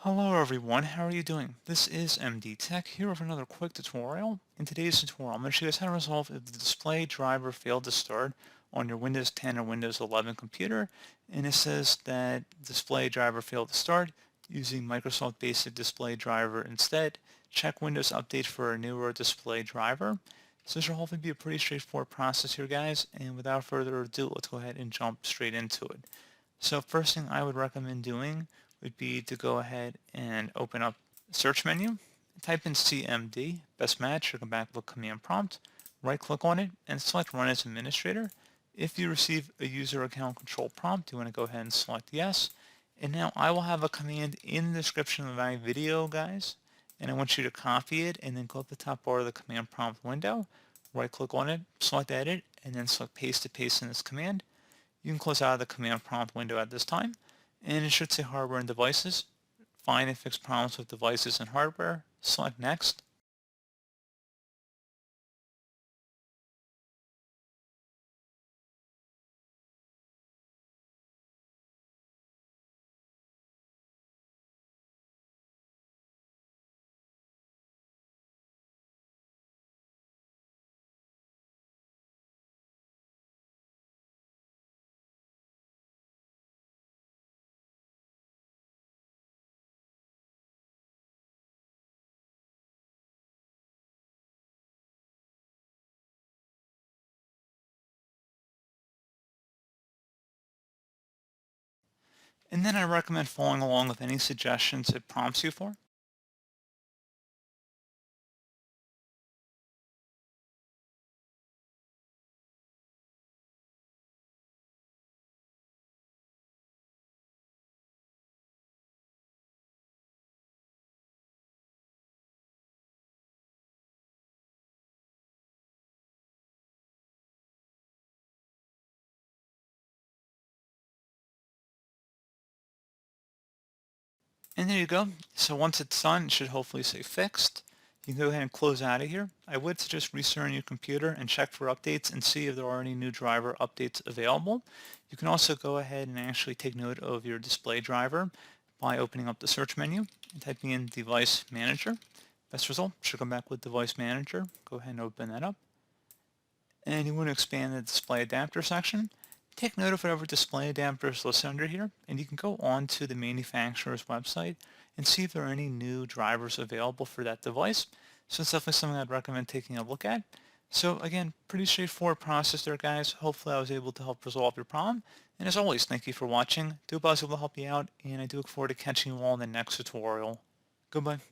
Hello everyone, how are you doing? This is MD Tech here with another quick tutorial. In today's tutorial, I'm going to show you guys how to resolve if the display driver failed to start on your Windows 10 or Windows 11 computer, and it says that display driver failed to start using Microsoft Basic Display Driver instead. Check Windows Update for a newer display driver. So this should hopefully be a pretty straightforward process here, guys, and without further ado, let's go ahead and jump straight into it. So first thing I would recommend doing would be to go ahead and open up the search menu, type in CMD, best match, or come back with command prompt, right click on it, and select run as administrator. If you receive a user account control prompt, you want to go ahead and select yes. And now I will have a command in the description of my video, guys, and I want you to copy it and then go up the top bar of the command prompt window, right click on it, select edit, and then select paste to paste in this command. You can close out of the command prompt window at this time, and it should say hardware and devices. Find and fix problems with devices and hardware. Select next. And then I recommend following along with any suggestions it prompts you for. And there you go. So once it's done, it should hopefully say fixed. You can go ahead and close out of here. I would suggest restarting your computer and check for updates and see if there are any new driver updates available. You can also go ahead and actually take note of your display driver by opening up the search menu and typing in Device Manager. Best result should come back with Device Manager. Go ahead and open that up. And you want to expand the display adapter section. Take note of whatever display adapter is listed under here, and you can go on to the manufacturer's website and see if there are any new drivers available for that device. So it's definitely something I'd recommend taking a look at. So again, pretty straightforward process there, guys. Hopefully I was able to help resolve your problem. And as always, thank you for watching. Do hope I was able to help you out, and I do look forward to catching you all in the next tutorial. Goodbye.